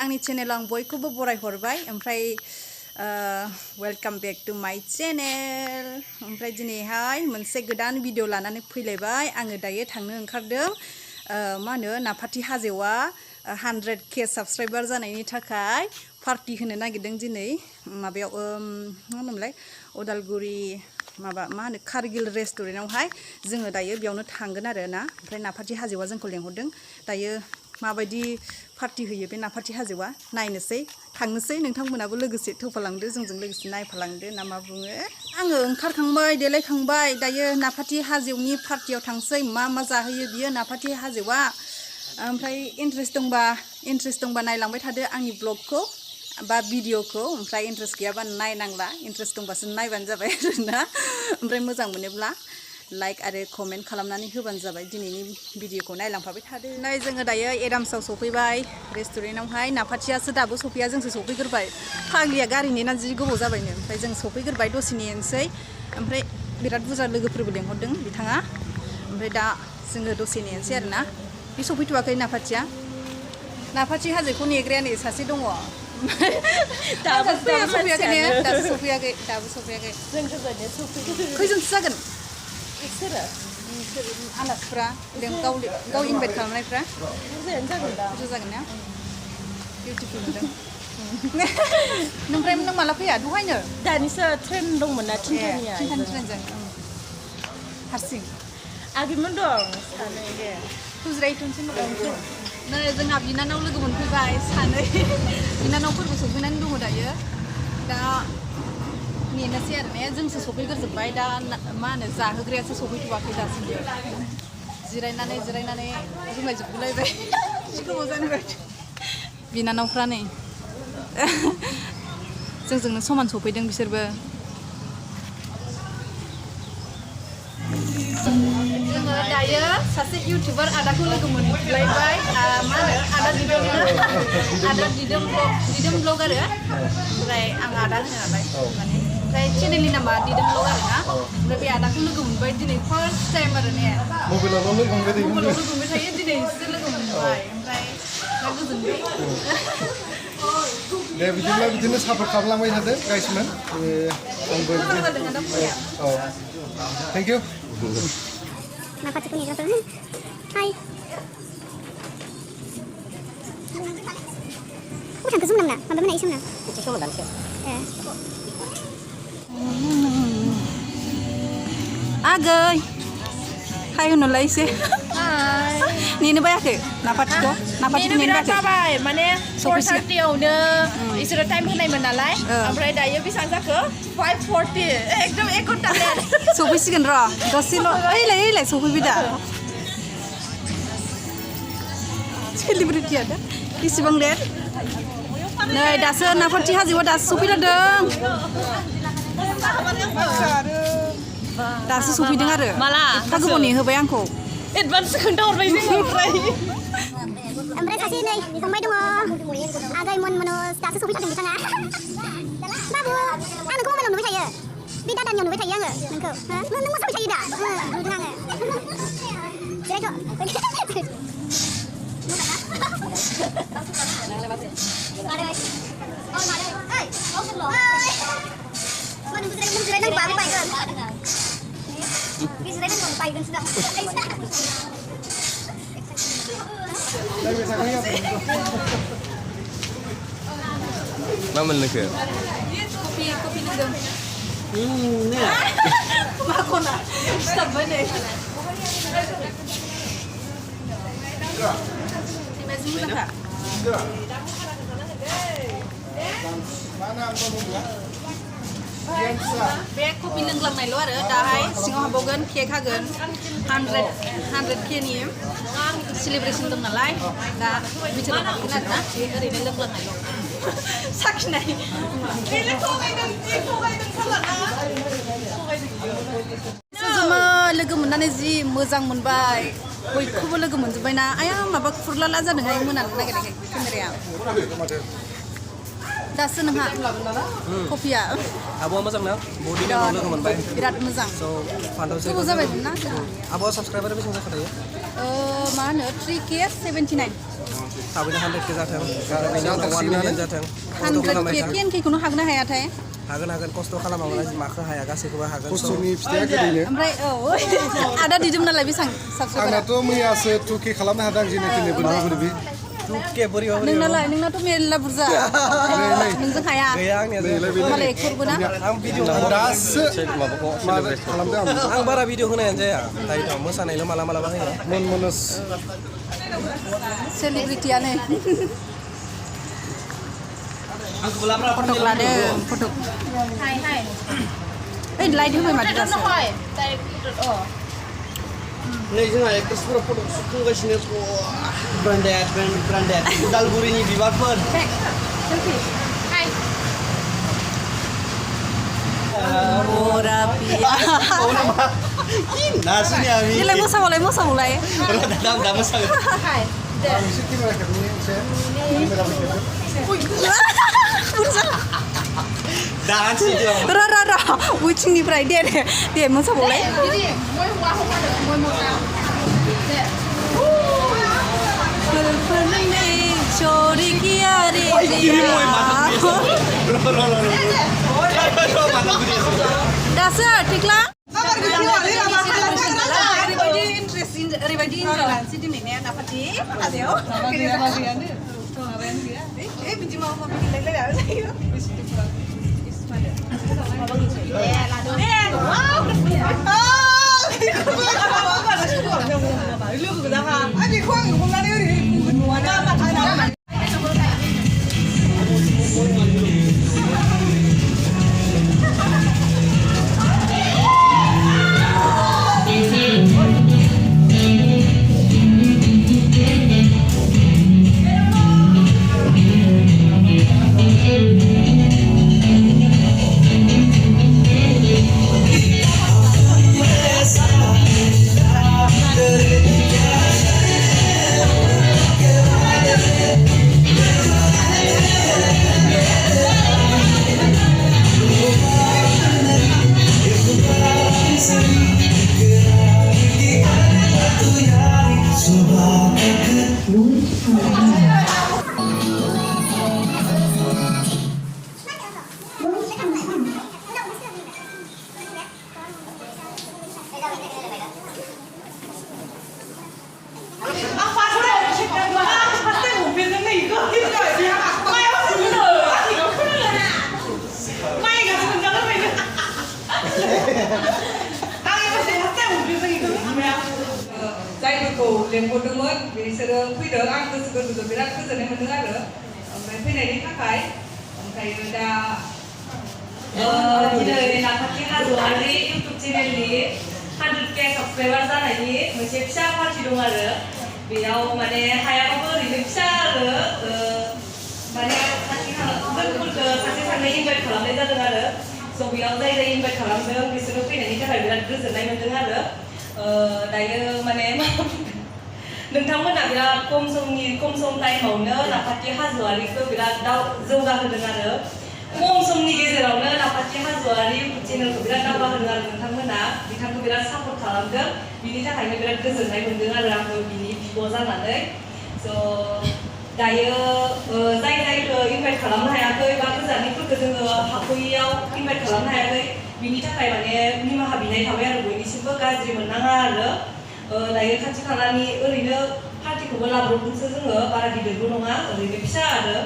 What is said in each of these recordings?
आंनि चेनेलाव आं बयखौबो बरायहरबाय ओमफ्राय वेलकाम बैक टू माय चेनेल ओमफ्राय दिनैहाय मोनसे गोदान भिडिअ लानानै फैलायबाय आङो दायो थांनो ओंखारदों मा होनो नाफाथि हाजोआ 100K साबस्क्राइबार जानायनि थाखाय पार्टी होनो नागिरदों दिनै माबायाव मा होनोमोनलाय उदालगुरि माबा मा होनो कारगिल रेस्टुरेन्टआवहाय जोङो दायो बेयावनो थांगोन आरो ना ओमफ्राय नाफाथि हाजोआ जोंखौ लेंहरदों दायो माबायदि पार्टी होयो बे नाफाथि हाजोआ नायनोसै थांनोसै नोंथांमोनाबो लोगोसे थौफालांदो जोंजों लोगोसे नायफालांदो ना मा बुङो आङो ओंखारखांबाय देलायखांबाय दायो नाफाथि हाजोनि पार्टीयाव थांसै मा जाहोयो बियो नाफाथि हाजोआ ओमफ्राय इन्ट्रेस्ट दंबा नायलांबाय थादो आंनि ब्लगखौ बा भिडिअखौ ओमफ्राय इन्ट्रेस्ट गैयाबा नायनांला इन्ट्रेस्ट दंबासो नायबानो जाबाय आरोना ओमफ्राय मोजां मोनोब्ला लाइक आरो कमेन्ट खालामनानै होबानो जाबाय दिनैनि भिडिअखौ नायलांफाबाय थादो नै जोङो दायो एडाम्सआव सफैबाय रेस्टुरेन्टआवहाय नाफाथियासो दाबो सफैया जोंसो सफैग्रोबाय फाग्लिया गारि नेनानै जि गोबाव जाबायनो ओमफ्राय जों सफैग्रोबाय दसे नेनोसै ओमफ्राय बिराद बुरजा लोगोफोरबो लेंहरदों बिथाङा ओमफ्राय दा जोङो दसे नेनोसै आरोना बे सफैथ'वाखै नाफाथि हाजोखौ नेग्राया नै सासे दङ दाबो सफैयाखै खैजनसो जागोन सोरो आलासिफ्रा गाव इनभाइट खालामनायफ्रा बुरजा जागोन ना बिउटिफुल नुदों नों माला फैया दहायनो दानिसो ट्रेन दंमोन ना थिनथानिया ट्रेनजों हारसिं आगैमोन दं सानै दे फुजिरायथ'नोसै नै जोंहा बिनानाव लोगो मोनफैबाय सानै बिनानावफोरबो सफैनानै दङ दायो दा नेनोसै आरो ने जोंसो सफैग्रोजोब्बाय दा मा होनो जाहोग्रायासो सफैथ'वाखै दासिमबो जिरायनानै रुमायजोबगुलायबाय जि गोबाव जानाय बिनानावफ्रा नै जोंजोंनो समान सफैदों बिसोरबो जोङो दायो सासे इउटिउबार आदाखौ लोगो मोनलायबाय मा होनो आदा दिदोम ब्लग आरो ओमफ्राय आं आदा होनो नालाय माने ओमफ्राय चेनेलनि नामा दिदोम ब्लग आरो ना ओमफ्राय बे आदाखौ लोगो मोनबाय दिनै फार्स्ट टाइम आरो ने मबाइलावल' लोगो मोनबाय थायो दिनैसो लोगो मोनबाय ओमफ्राय गोजोनबाय दे बिदिनो सापर्ट खालामलांबाय थादो गाइसमोन आंबो औ थेंक इउ नाफाथिखौ नेग्राफोर हाय थांखो जों नामा माबा मोना इसोमना एसे सम दानसो आगै हाय होनोलाय एसे नेनो बायाखै नाफाथिखौ नेनो जाबाय माने 4:30आवनो इसोरो टाइम होनायमोन नालाय ओमफ्राय दायो बेसेबां जाखो 5:40 एकदम 1 घन्टा सफैसिगोन र' दसेल' ओइलाय सफैबाय दा सेलिब्रिटिया दा बेसेबां लेट नै दासो नाफाथि हाजोआव दासो सफैथारदों दासो सफैदों आरो माला एफा गोबाव नेहोबाय आंखौ एडभान्स खोन्थाहरबाय जोङो ओमफ्राय सासे नै फंबाय दङ आगै मनज दासो सफैथारदों बिथाङा बाबु आं नोंखौ मबाइलाव नुबाय थायो बे दादानियाव नुबाय थायो आङो नोंखौ नों मोसाबाय थायो दा नुदों आङो मा मोनलोंखो? kopi nudung. Makona, stop bane. Masih muda kak? Be kopi nenglang naik luar dah hai, singo habogan cake hagen 100K ni, celebration dong nalai, dah bicara nak na, hari ini nenglang naik luar. Sakit naik. Sejumlah logo menane ji mozang menbai, bयखौबो लोगो मोनजोबबायना आया माबा खुरलाला जादोंहाय मोनानो नागिरनायखाय केमेराया दासो नोंहा कफिया आब'आ मोजां ना बहुद दिनाव लोगो मोनबाय बिराद मोजां स' फान्थाव गोबाव जाबायमोन ना आब'आ साबसक्राइबार बेसेबां जाखो दायो मा होनो 3K 79 थाबैनो 100K जाथों आरो बेनि उनाव 1 मिलियन जाथों खस्थ' 100K खालामबाय था 10K खौनो हागोन ना हायाथाय हागोन खस्थ' खालामाब्ला माखो हाया गासैखौबो हागोन खस्थ'नि फिथाइया गोदैनो ओमफ्राय आदा दिदोम नालाय बेसेबां साबसक्राइबार आंनाथ' मैयासो 2K खालामनो हादों आं जेनाखि बोरैबि 2K बोरैबा नोंनालाय नोंनाथ' मेरला बुरजा नोंजों हाया गैया आंनिया मालाय एक्टरबो ना आं भिडिअ दासो माबा खालामदों आं बारा भिडिअ होनायानो जाया दायोथ' मोसानायल' मालाबा होयो मनस सेलिब्रिटियानो फटक लादों फटक Hai. ओइ लाइट होबाय माथो Don't दासो know why. Oh. नै जोंहा एक्ट्रेसफोरा फट' सुखांगासिनो ब्रेन्डेड उदालगुरिनि बिबारफोर Hai. नार्सनि आमि देलाय मोसाबावलाय दा मोसागोन Hai. There. एसे केमेरा खेबनि एसे केमेरा खेबनि दानसै जों र उइथिंनिफ्राय दे मोसाबावलाय Jadi, moi hua hua ada, moi mau tahu. There. फुलफुलनि छोरी किया रे दासो टिक्ला ओरैबायदि इन्टारेस्ट दिनैने नाफाथि हाजोआव बिदि माबा माबि जायो जायफोरखौ लेंहरदोंमोन बिसोरो फैदों आं गोसोखौ बिराद गोजोननाय मोनदों आरो ओमफ्राय फैनायनि थाखाय ओमफ्राय दा दिनै नाफाथि हाजोआरि इउटुब चेनेलनि 100K साबसक्राइबार जानायनि मोनसे फिसा पार्टि दं आरो बेयाव माने हायाबाबो ओरैनो फिसा आरो माने खाथि लोगोफोरखौ सासे सानै इनभाइट खालामनाय जादों आरो स' बेयाव जाय इनभाइट खालामदों बिसोरो फैनायनि थाखाय बिराद गोजोननाय मोनदों आरो दायो माने नोंथांमोना बिराद खम सम टाइमावनो नाफाथि हाजोआरिखौ बिराद जौगाहोदों आरो खम समनि गेजेरावनो नाफाथि हाजोआरि इउटुब चेनेलखौ बिराद दावगाहोदों आरो नोंथांमोना बिथांखौ बिराद सापर्ट खालामदों बिनि थाखायनो बिराद गोजोननाय मोनदों आरो आंबो बिनि बिब' जानानै स' दायो जायखौ इनभाइट खालामनो हायाखै बा गोजाननिफोरखौ जोङो हाख'यियाव इनभाइट खालामनो हायाखै बिनि थाखाय माने निमाहा बिनाय थाबाय आरो बयनिसिमबो गाज्रि मोननाङा आरो दायो खाथि खालानि ओरैनो पार्टिखौबो लाब्रबदोंसो जोङो बारा गिदिरबो नङा ओरैनो फिसा आरो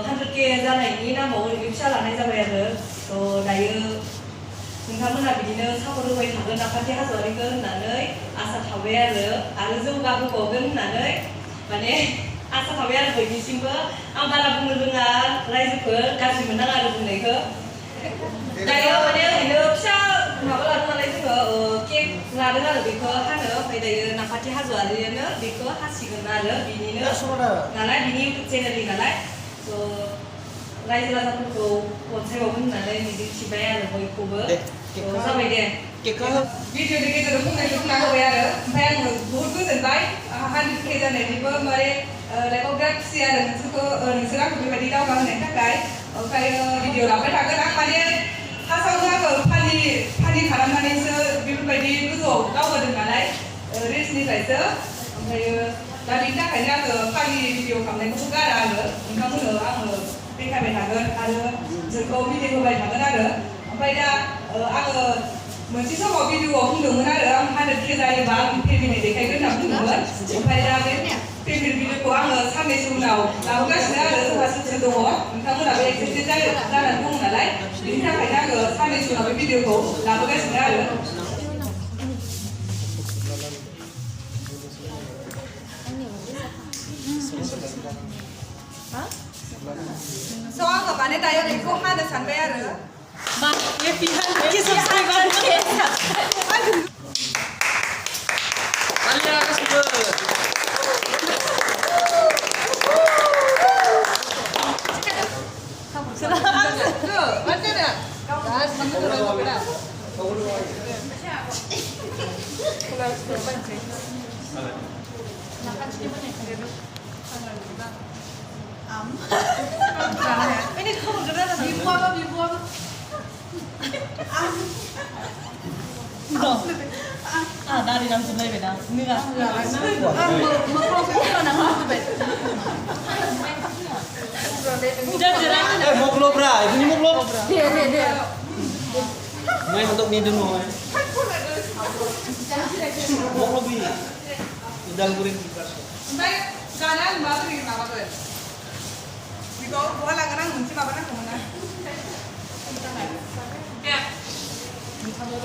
100K जानायनि नामाव ओरैनो फिसा लानाय जाबाय आरो दायो नोंथांमोना बिदिनो सापर्ट होबाय थागोन नाफाथि हाजोआरिखौ होननानै आसा थाबाय आरो जौगाहोबावगोन होननानै माने आसा थाबाय आरो बयनिसिमबो आं बारा बुंनो रोङा रायजोखौ गाज्रि मोननाङा आरो बुंनायखौ दायो माने ओरैनो फिसा माबा लादों नालाय जोङो केक लादों आरो बेखौ हानो ओमफ्राय दायो नाफाथि हाजोआरियानो बेखौ हासिगोन आरो बिनिनो नालाय बिनि इउटुब चेनेलनि नालाय स' रायजो राजाफोरखौ अनसायबावगोन होननानै मिजिंथिबाय आरो बयखौबो जाबाय दे भिडिअनि गेजेराव बुंनायखौ बुंना होबाय आरो ओमफ्राय आङो बहुद गोजोनबाय 100K जानायनिबो माने लाइफआव बिराद खुसि आरो नोंसोर आंखौ बेबायदि दावगाहोनायनि थाखाय ओमफ्राय भिडिअ लाबाय थागोन आं माने फार्स्टआवनो आङो फानि खालामनानैसो बेफोरबायदि गोजौआव दावगादों नालाय रिल्सनिफ्रायसो ओमफ्रायो दा बेनि थाखायनो आङो फानि भिडिअ खालामनायखौबो गारा आङो नोंथांमोननो आङो देखायबाय थागोन आरो जोंखौ मिथिहोबाय थागोन आरो ओमफ्राय दा आङो मोनसे समाव भिडिअआव बुंदोंमोन आरो आं 100K जायोबा आं फेमिलि देखायगोन होनना बुंदोंमोन ओमफ्राय दा बे फेमिलि भिडिअखौ आङो साननैसो उनाव लाबोगासिनो आरो जोंहा सोर दङ नोंथांमोनाबो एक्साइटेड जानानै दङ नालाय बेनि थाखायनो आङो साननैसो उनाव बे भिडिअखौ लाबोगासिनो आरो स' आङो माने दायो बेखौ हानो सानबाय आरो ini kamu gerak bibu apa dari dalam sungai beda enggak Moklo bra, ini moklo. dia Main untuk ni dulu. Moklo bi. Udang guring. Baik, kanan baru ini apa tuh? Biko, gua lagi nang muncul apa nang kemana? Ya.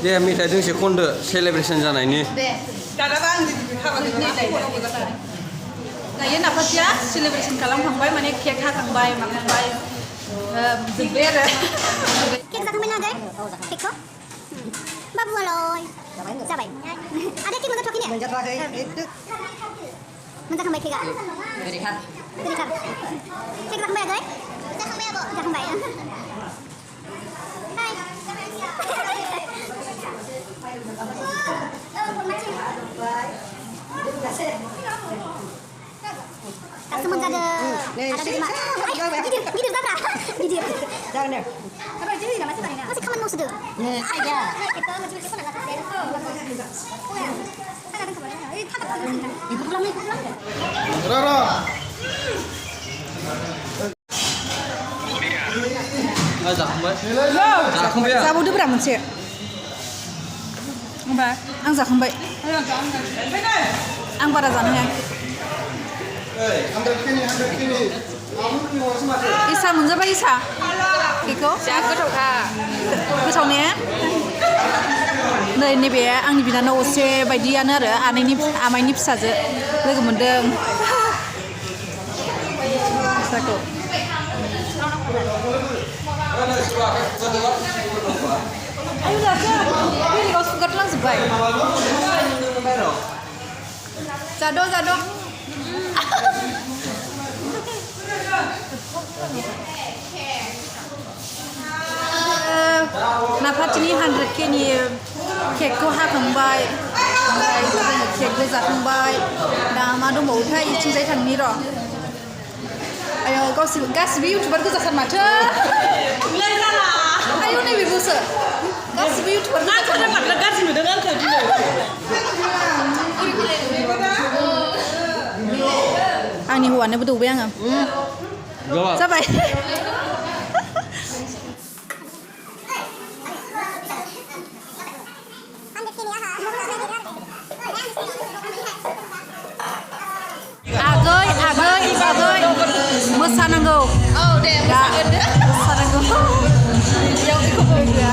दे मेथाइजों से खनदो celebration जानायनि Cara bang di apa gitu? दायो नाफाथिया celebration खालामखांबाय माने cake हाखांबाय माखांबाय जोब्बाय आरो cake जाखांबाय ना आगै केकखौ बाबुआलाय जाबाय आदा केक मोनजाथ'वाखै ने मोनजाखांबाय केकआ गोदैथार केक जाखांबाय आगै जाखांबाय आब' जाखांबाय हाय Kamu menjaga ada di mana? Gidir berapa? Gidir. Jangan ya. Apa jadi nama sih mana? Masih kamu mau sedih? Nih aja. Kita masih kita nak kasih. Oh ya. Ada kan kamu? Eh, tak apa. Ibu pulang nih, pulang. Rara. जाखांबाय जाबावदो ब्रा मोनसे आं जाखांबाय आं बारा जानो हाया इसा मोनजाबाय इसा केकखौ जा गोथाव ने नै नैबे आंनि बिनानाव असे बायदियानो आरो आमाइनि फिसाजो लोगो मोनदों फिसाखौ ayo जाखो बेलेगाव सुगारलांजोब्बाय जाद' नाफाथिनि 100K नि केकखौ हाखांबाय ओमफ्राय जोङो केकबो जाखांबाय दा मा दंबावोथाय इथिंजाय थांनि र' आयो गासिबो इउटुबार गोजाथार माथो आयौ नैबेखौसो गासिबो इउटुबार गोजाथार माथो गाज्रि नुदों आंखौ दिनै आंनि हौवानोबो दौबाय आङो जाबाय आगै मोसानांगौ औ दे मोसानांगौ बेयाव एखौबो गैया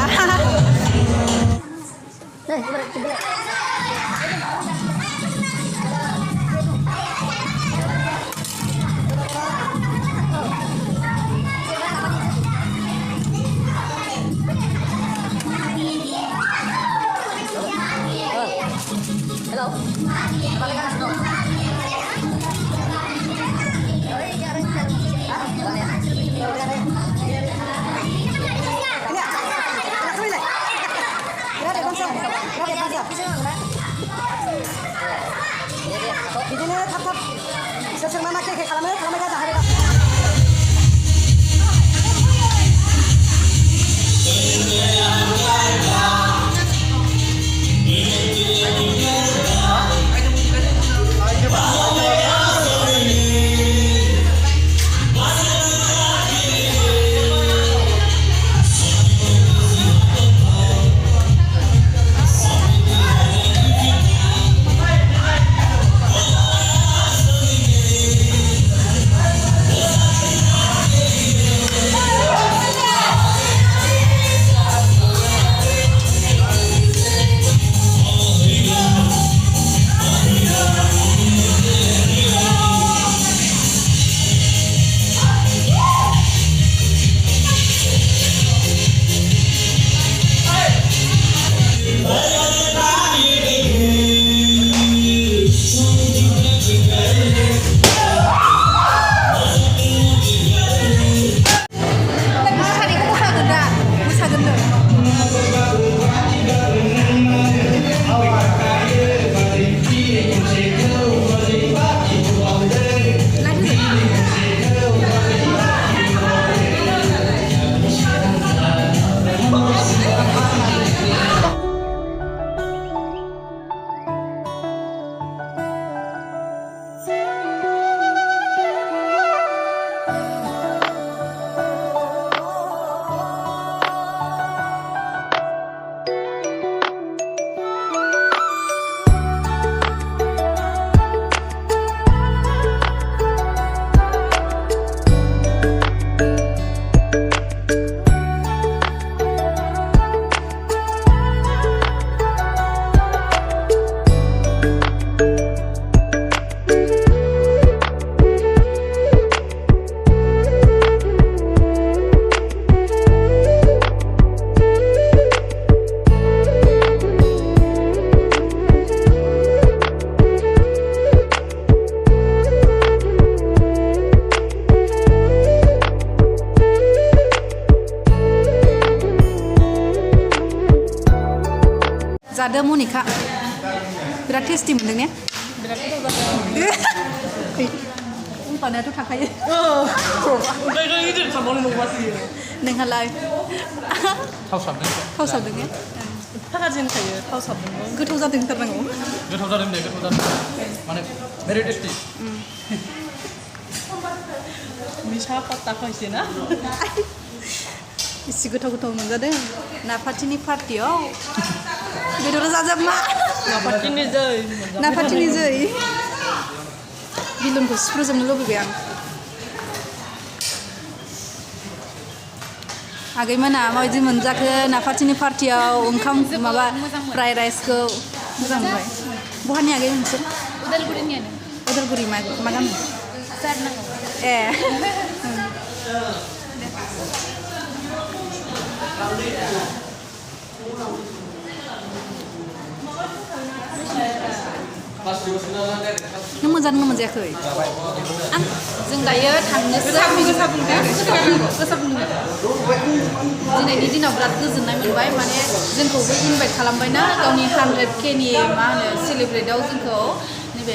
बिदिनो थाब थाब सोर मा मा केक जादो मनिका बिराद टेस्टि मोनदों ने बिराद गोथाव जादों उनफानायाथ' थाखायो ओमफ्राय गिदिर खालामबावनो नंबासो नोंहालाय थाव साबदों थाव सावदों ने थाखाजों थायो थाव साबदों गोथाव जादों होनथारनांगौ गोथाव जादों दे गोथाव जादों माने भेरि टेस्टि मिसा पात्ता खायसे ना इसे गोथाव गोथाव मोनजादों नाफाथिनि पार्टियाव बेदरा जाजाबमा नाफाथिनि जै नाफाथिनि जै बिलुनखौ सिफ्रुजोबनो लुबैबाय आं आगैमोना माबायदि मोनजाखो नाफाथिनि पार्टियाव ओंखाम माबा फ्राइ राइसखौ मोजां मोनबाय बहानि आगै नोंसोर उदालगुरिनियानो उदालगुरि मा गामि ए नों मोनजादों ना मोनजायाखै आं जों दायो थांनोसो गोसा बुंदों दिनैनि दिनाव बिराद गोजोननाय मोनबाय माने जोंखौबो इनभाइट खालामबायना गावनि 100K-नि मा होनो सेलिब्रेटआव जोंखौ नैबे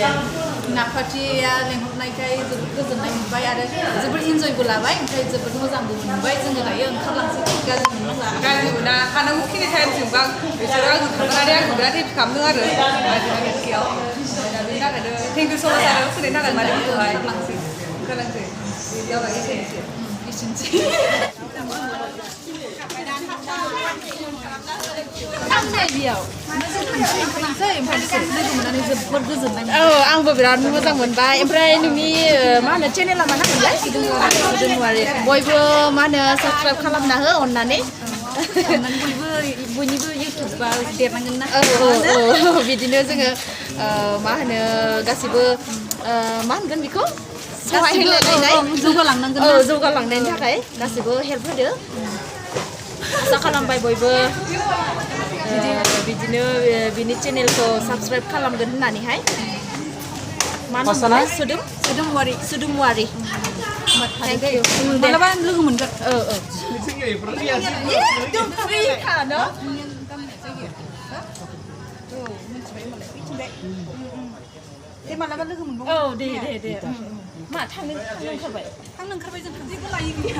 नाफाथिया लेंहरनायखाय जोबोद गोजोननाय मोनबाय आरो जोबोद इन्जयबो लाबाय ओमफ्राय जोबोद मोजांबो मोनबाय जोङो दायो ओंखारलांसै गाज्रि मोनला गाज्रि मोना हानांगौखिनि टाइमसिमबा बिसोरो आंखौ थांनानै आंखौ बिराद हेल्प खालामदों आरो नाफाथियाव बेनि थाखायनो थेंक इउ स' माच आरो फैनायनि थाखाय मादैमोनखौहाय ओंखारलांसै जाबाय एसेनोसै आंबो बिराद मोजां मोनबाय ओमफ्राय नोंनि मा होनो चेनेला मा नाममोनलाय सुदुमुवारि बयबो मा होनो साबस्क्राइब खालामना हो अननानै बयनिबो इउटुबा देरनांगोन ना बिदिनो जोङो मा होनो गासिबो मा होनगोन बेखौ सहाय होलायनाय जौगालांनांगोन जौगालांनायनि थाखाय गासिबो हेल्प होदो आसा खालामबाय बयबो बिदिनो बिनि चेनेलखौ साबस्क्राइब खालामगोन होननानैहाय मा होनोमोनलाय सुदुमुवारि थेंक इउ मालाबा लोगो मोनगोन एकदम फ्रिखा न मालाबा लोगो मोनगोन दे मा थांनो ओंखारबाय जों जेबो लायै गैया